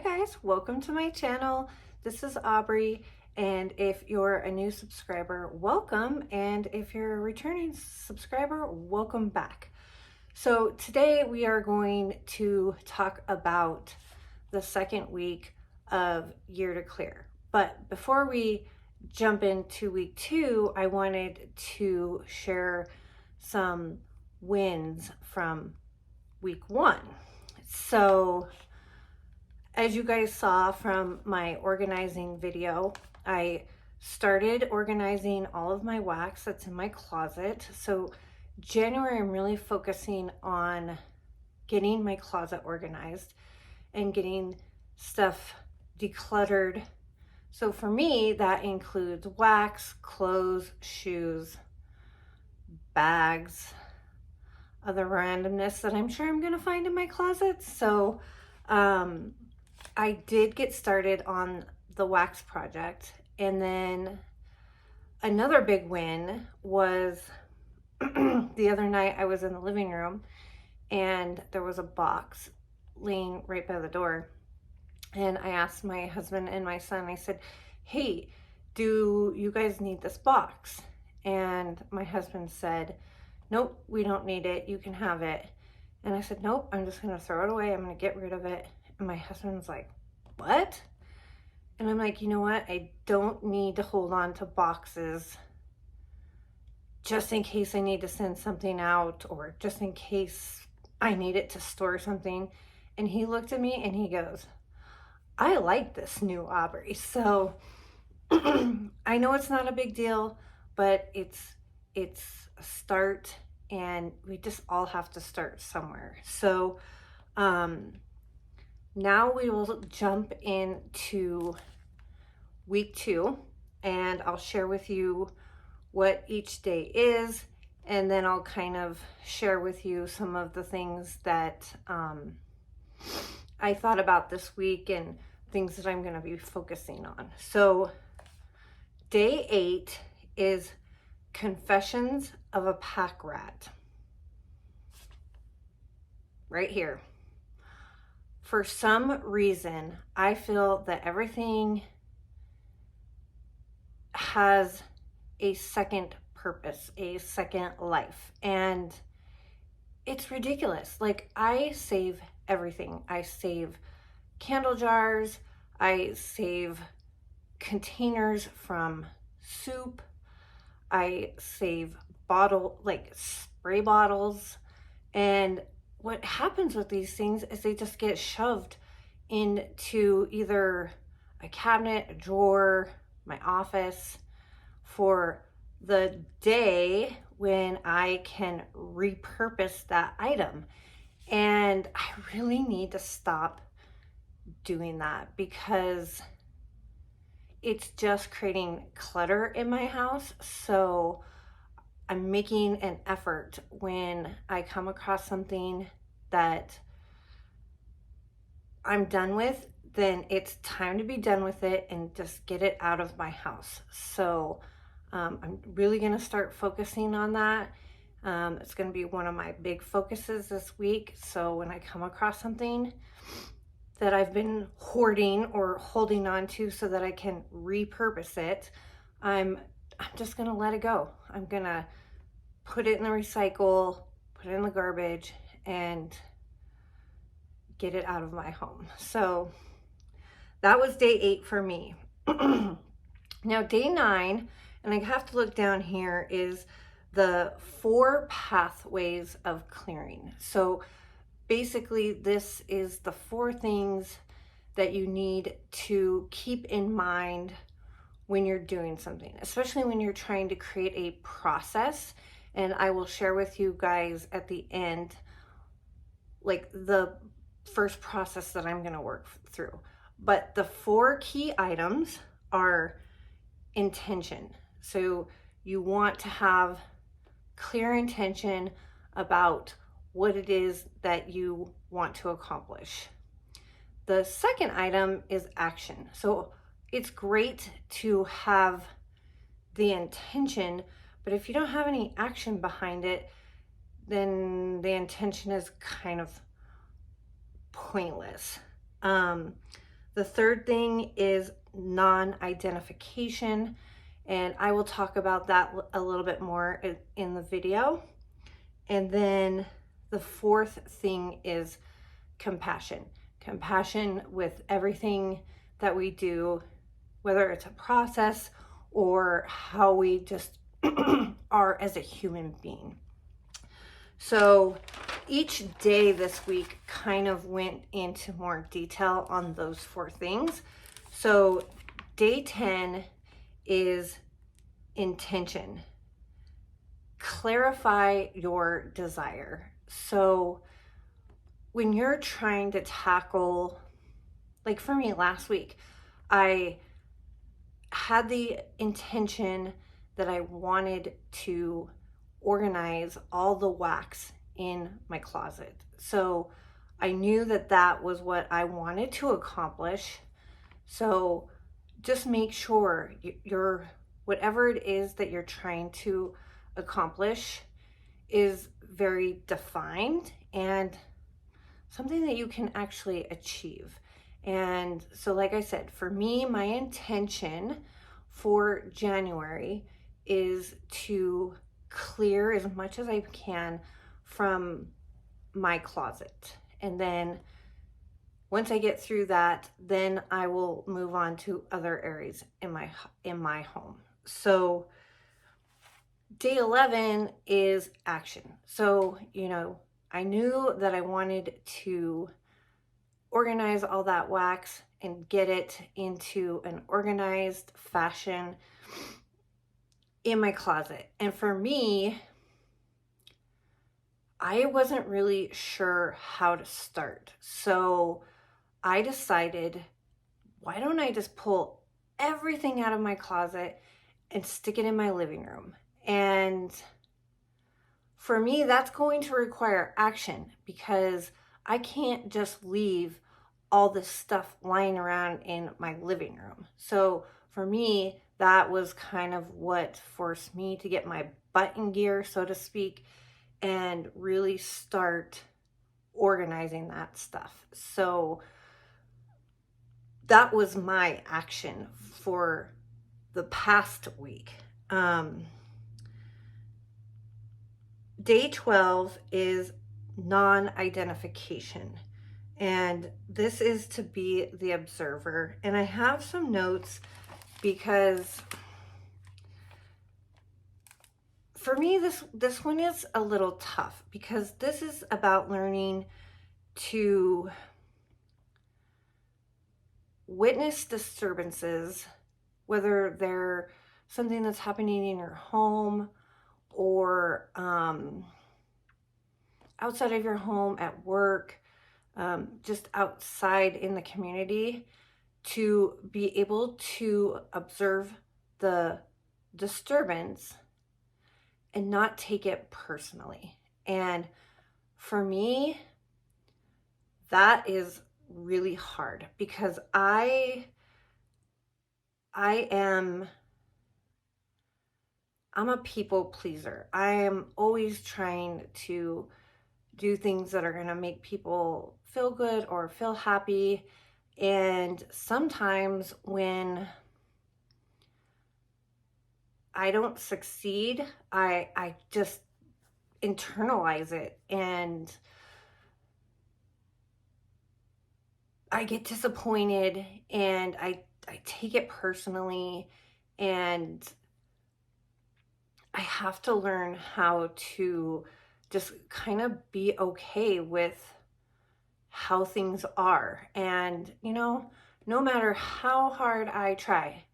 guys, welcome to my channel. This is Aubrey, and if you're a new subscriber, welcome, and if you're a returning subscriber, welcome back. So today we are going to talk about the second week of Year to Clear. But before we jump into week 2, I wanted to share some wins from week 1. So as you guys saw from my organizing video, I started organizing all of my wax that's in my closet. So January, I'm really focusing on getting my closet organized and getting stuff decluttered. So for me, that includes wax, clothes, shoes, bags, other randomness that I'm sure I'm gonna find in my closet. So I did get started on the wax project, and then another big win was the other night I was in the living room and there was a box laying right by the door, and I asked my husband and my son, I said, hey, do you guys need this box? And my husband said, nope, we don't need it, you can have it. And I said, nope, I'm just gonna throw it away, I'm gonna get rid of it. And my husband's like, what? And I'm like, you know what? I don't need to hold on to boxes just in case I need to send something out, or just in case I need it to store something. And he looked at me and he goes, I like this new Aubrey. So I know it's not a big deal, but it's a start, and we just all have to start somewhere. So now we will jump into week 2, and I'll share with you what each day is, and then I'll kind of share with you some of the things that I thought about this week and things that I'm going to be focusing on. So day 8 is Confessions of a Pack Rat. Right here. For some reason, I feel that everything has a second purpose, a second life, and it's ridiculous. Like, I save everything. I save candle jars, I save containers from soup, I save spray bottles, and what happens with these things is they just get shoved into either a cabinet, a drawer, my office for the day when I can repurpose that item. And I really need to stop doing that, because it's just creating clutter in my house. So I'm making an effort when I come across something that I'm done with, then it's time to be done with it and just get it out of my house. So I'm really going to start focusing on that. It's going to be one of my big focuses this week. So when I come across something that I've been hoarding or holding on to so that I can repurpose it, I'm just going to let it go. I'm going to put it in the recycle, put it in the garbage, and get it out of my home. So that was day 8 for me. Now day 9, and I have to look down here, is the 4 pathways of clearing. So basically this is the 4 things that you need to keep in mind when you're doing something, especially when you're trying to create a process. And I will share with you guys at the end, like the first process that I'm going to work through. But the 4 key items are intention. So you want to have clear intention about what it is that you want to accomplish. The second item is action. So it's great to have the intention, but if you don't have any action behind it, then the intention is kind of pointless. The third thing is non-identification, and I will talk about that a little bit more in the video. And then the fourth thing is compassion. Compassion with everything that we do, whether it's a process or how we just are as a human being. So each day this week kind of went into more detail on those four things. So day 10 is intention. Clarify your desire. So when you're trying to tackle, like for me last week, I had the intention that I wanted to organize all the wax in my closet. So I knew that that was what I wanted to accomplish. So just make sure your whatever it is that you're trying to accomplish is very defined and something that you can actually achieve. And so, like I said, for me, my intention for January is to clear as much as I can from my closet. And then once I get through that, then I will move on to other areas in my home. So day 11 is action. So, I knew that I wanted to organize all that wax and get it into an organized fashion in my closet. And for me, I wasn't really sure how to start. So I decided, why don't I just pull everything out of my closet and stick it in my living room? And for me, that's going to require action because I can't just leave all this stuff lying around in my living room. So for me, that was kind of what forced me to get my butt in gear, so to speak, and really start organizing that stuff. So that was my action for the past week. Day 12 is non-identification. And this is to be the observer. And I have some notes because for me, this one is a little tough because this is about learning to witness disturbances, whether they're something that's happening in your home or outside of your home, at work, just outside in the community, to be able to observe the disturbance and not take it personally. And for me, that is really hard because I'm a people pleaser. I am always trying to do things that are going to make people feel good or feel happy. And sometimes when I don't succeed, I just internalize it and I get disappointed and I take it personally, and I have to learn how to just kind of be okay with how things are. And, no matter how hard I try,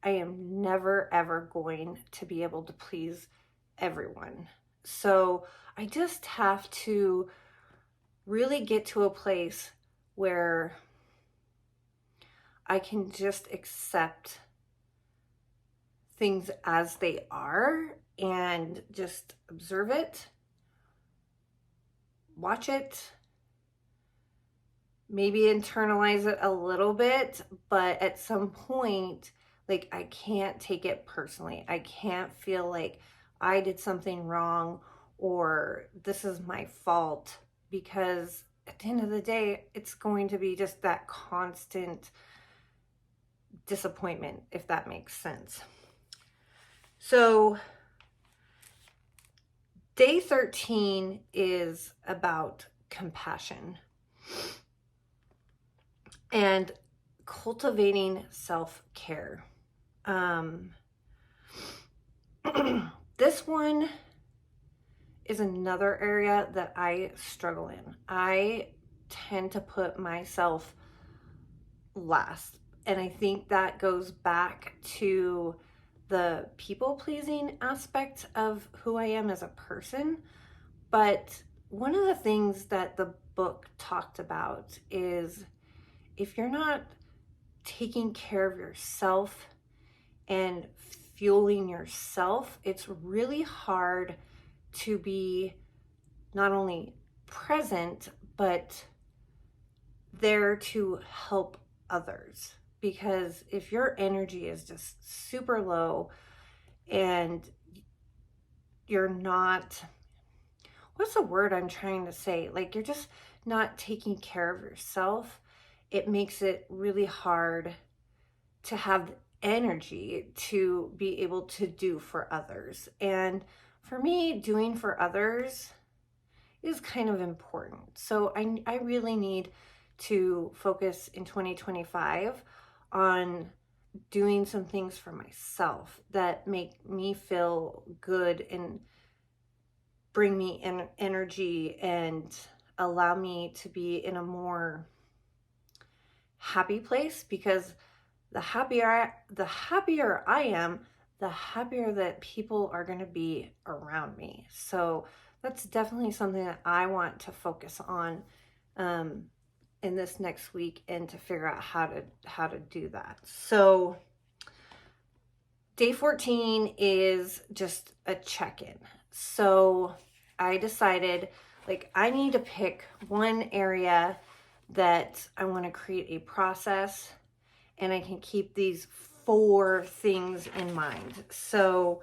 I am never, ever going to be able to please everyone. So I just have to really get to a place where I can just accept things as they are and just observe it, watch it, maybe internalize it a little bit, but at some point, like, I can't take it personally. I can't feel like I did something wrong or this is my fault, because at the end of the day, it's going to be just that constant disappointment, if that makes sense. So day 13 is about compassion and cultivating self-care. This one is another area that I struggle in. I tend to put myself last. And I think that goes back to the people-pleasing aspect of who I am as a person. But one of the things that the book talked about is if you're not taking care of yourself and fueling yourself, it's really hard to be not only present, but there to help others. Because if your energy is just super low and you're not, what's the word I'm trying to say? Like, you're just not taking care of yourself, it makes it really hard to have energy to be able to do for others. And for me, doing for others is kind of important. So I really need to focus in 2025 on doing some things for myself that make me feel good and bring me energy and allow me to be in a more happy place, because the happier I am, the happier that people are going to be around me. So that's definitely something that I want to focus on in this next week, and to figure out how to do that. So day 14 is just a check-in. So I decided, like, I need to pick one area that I want to create a process, and I can keep these 4 things in mind. So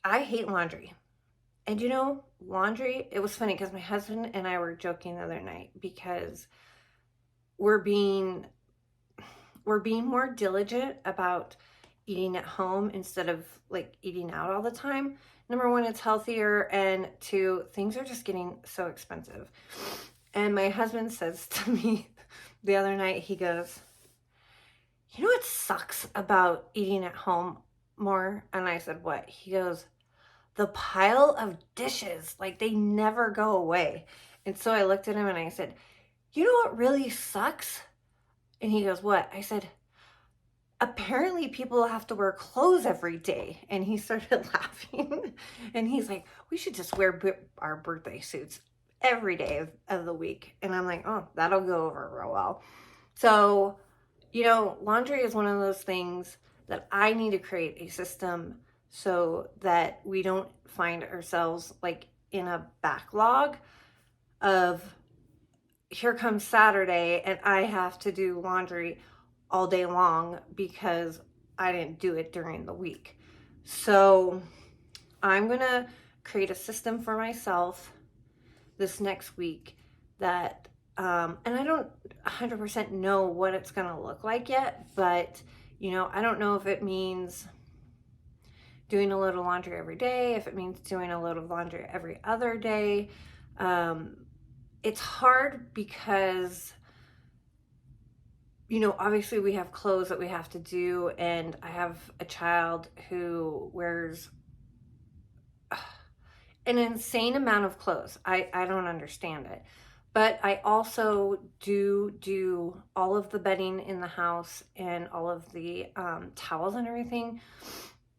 I hate laundry. And you know, laundry, it was funny because my husband and I were joking the other night, because we're being more diligent about eating at home instead of like eating out all the time. Number 1, it's healthier, and 2, things are just getting so expensive. And my husband says to me the other night, he goes, "You know what sucks about eating at home more?" And I said, "What?" He goes, "The pile of dishes, like they never go away." And so I looked at him and I said, "You know what really sucks?" And he goes, "What?" I said, "Apparently people have to wear clothes every day." And he started laughing. And he's like, "We should just wear our birthday suits every day of the week." And I'm like, "Oh, that'll go over real well." So, you know, laundry is one of those things that I need to create a system so that we don't find ourselves like in a backlog of, here comes Saturday and I have to do laundry all day long because I didn't do it during the week. So I'm gonna create a system for myself this next week that and I don't 100% know what it's gonna look like yet, but you know, I don't know if it means doing a load of laundry every day, if it means doing a load of laundry every other day. It's hard because, you know, obviously we have clothes that we have to do, and I have a child who wears an insane amount of clothes. I don't understand it. But I also do all of the bedding in the house and all of the towels and everything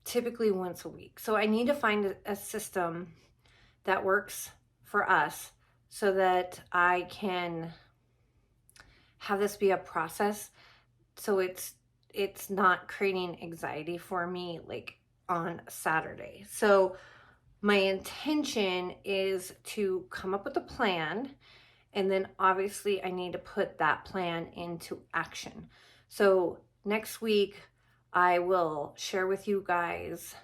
typically once a week. So I need to find a system that works for us so that I can have this be a process, so it's not creating anxiety for me like on Saturday. So my intention is to come up with a plan, and then obviously I need to put that plan into action. So next week I will share with you guys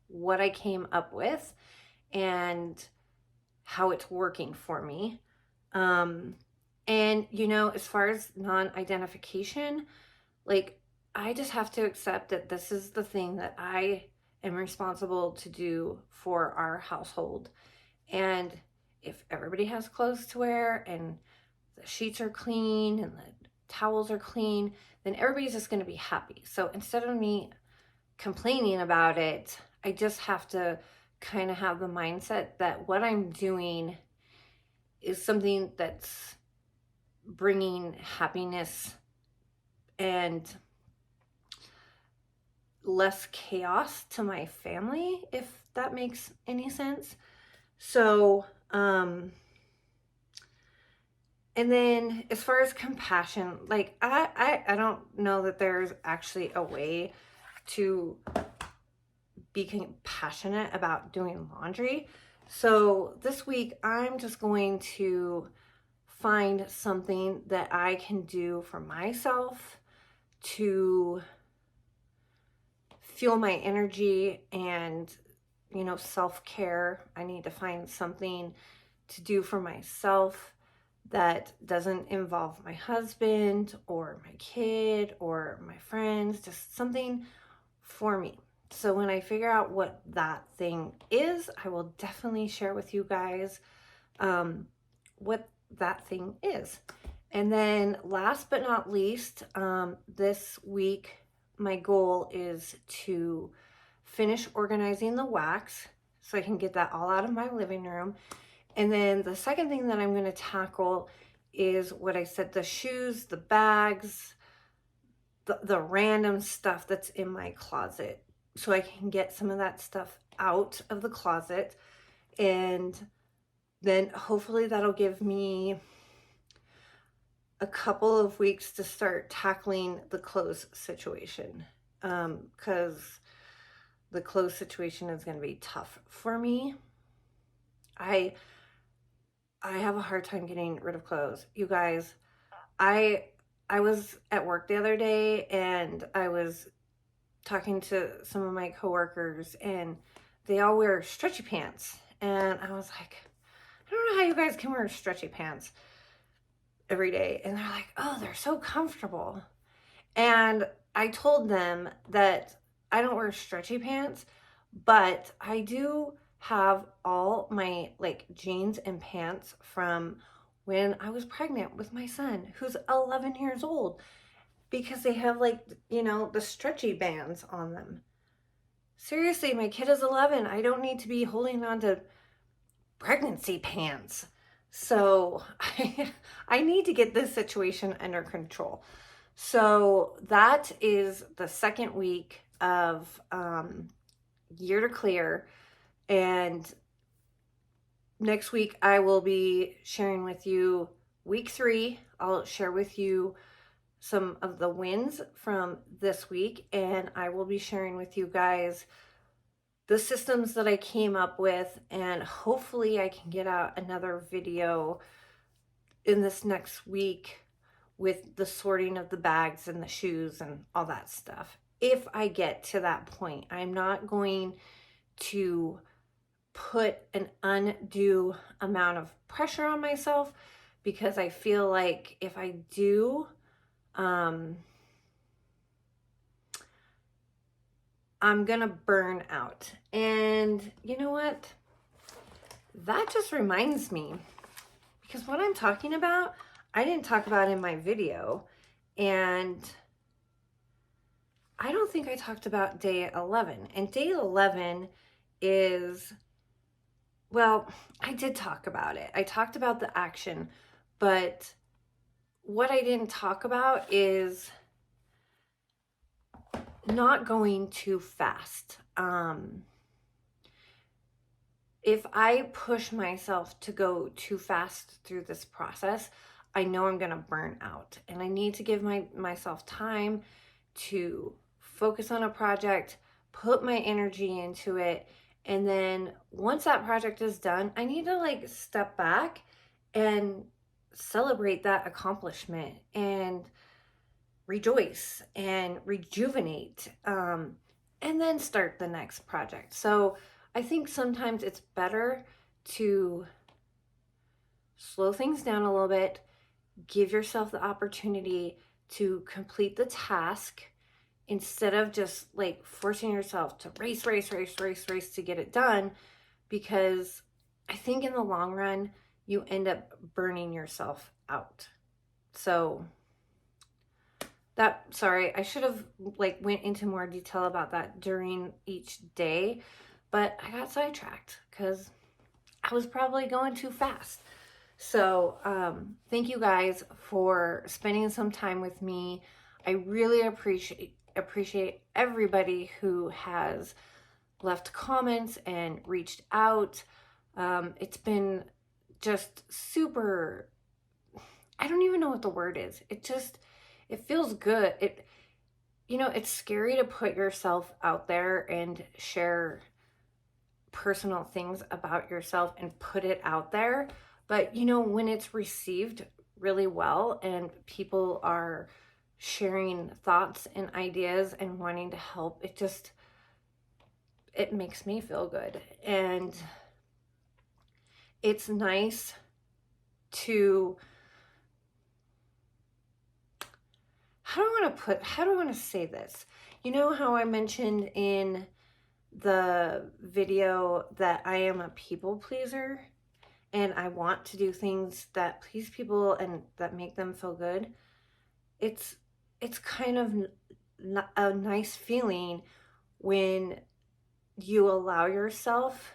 what I came up with and how it's working for me. And you know, as far as non-identification, like I just have to accept that this is the thing that I am responsible to do for our household. And if everybody has clothes to wear and the sheets are clean and the towels are clean, then everybody's just going to be happy. So instead of me complaining about it, I just have to kind of have the mindset that what I'm doing is something that's bringing happiness and less chaos to my family, if that makes any sense. So, and then as far as compassion, like I don't know that there's actually a way to be compassionate about doing laundry. So this week I'm just going to find something that I can do for myself to fuel my energy and, you know, self-care. I need to find something to do for myself that doesn't involve my husband or my kid or my friends, just something for me. So when I figure out what that thing is, I will definitely share with you guys what that thing is. And then last but not least, this week, my goal is to finish organizing the wax so I can get that all out of my living room. And then the second thing that I'm going to tackle is what I said, the shoes, the bags, the random stuff that's in my closet. So I can get some of that stuff out of the closet. And then hopefully that'll give me a couple of weeks to start tackling the clothes situation. Because the clothes situation is going to be tough for me. I have a hard time getting rid of clothes. You guys, I was at work the other day and I was talking to some of my coworkers and they all wear stretchy pants. And I was like, I don't know how you guys can wear stretchy pants every day. And they're like, oh, they're so comfortable. And I told them that I don't wear stretchy pants, but I do have all my like jeans and pants from when I was pregnant with my son, who's 11 years old, because they have like, you know, the stretchy bands on them. Seriously, my kid is 11. I don't need to be holding on to pregnancy pants. So I need to get this situation under control. So that is the second week of Year to Clear. And next week I will be sharing with you week 3. I'll share with you some of the wins from this week. And I will be sharing with you guys the systems that I came up with. And hopefully I can get out another video in this next week with the sorting of the bags and the shoes and all that stuff. If I get to that point, I'm not going to put an undue amount of pressure on myself because I feel like if I do, I'm gonna burn out. And you know what? That just reminds me, because what I'm talking about, I didn't talk about in my video, and I don't think I talked about day 11. And day 11 is, well, I did talk about it. I talked about the action, but what I didn't talk about is not going too fast. If I push myself to go too fast through this process, I know I'm going to burn out, and I need to give myself time to focus on a project, put my energy into it, and then once that project is done, I need to like step back and celebrate that accomplishment and rejoice and rejuvenate, and then start the next project. So I think sometimes it's better to slow things down a little bit, give yourself the opportunity to complete the task instead of just like forcing yourself to race to get it done, because I think in the long run, you end up burning yourself out. So sorry, I should have like went into more detail about that during each day, but I got sidetracked because I was probably going too fast. So thank you guys for spending some time with me. I really appreciate everybody who has left comments and reached out. It's been just super, I don't even know what the word is. It feels good. It's scary to put yourself out there and share personal things about yourself and put it out there. But when it's received really well and people are sharing thoughts and ideas and wanting to help, it makes me feel good. And it's nice to, how do I want to say this? You know how I mentioned in the video that I am a people pleaser and I want to do things that please people and that make them feel good? It's kind of a nice feeling when you allow yourself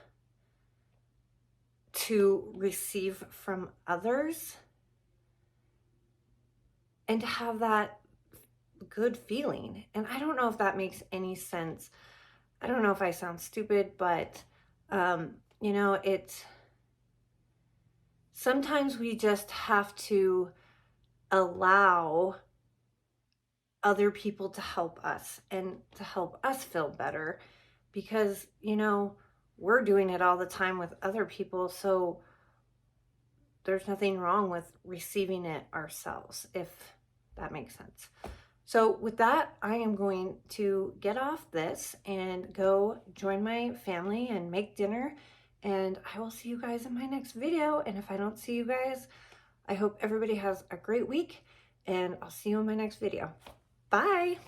to receive from others and to have that good feeling. And I don't know if that makes any sense. I don't know if I sound stupid, but it's sometimes we just have to allow other people to help us and to help us feel better, because we're doing it all the time with other people, so there's nothing wrong with receiving it ourselves, if that makes sense. So with that, I am going to get off this and go join my family and make dinner, and I will see you guys in my next video. And if I don't see you guys, I hope everybody has a great week, and I'll see you in my next video. Bye.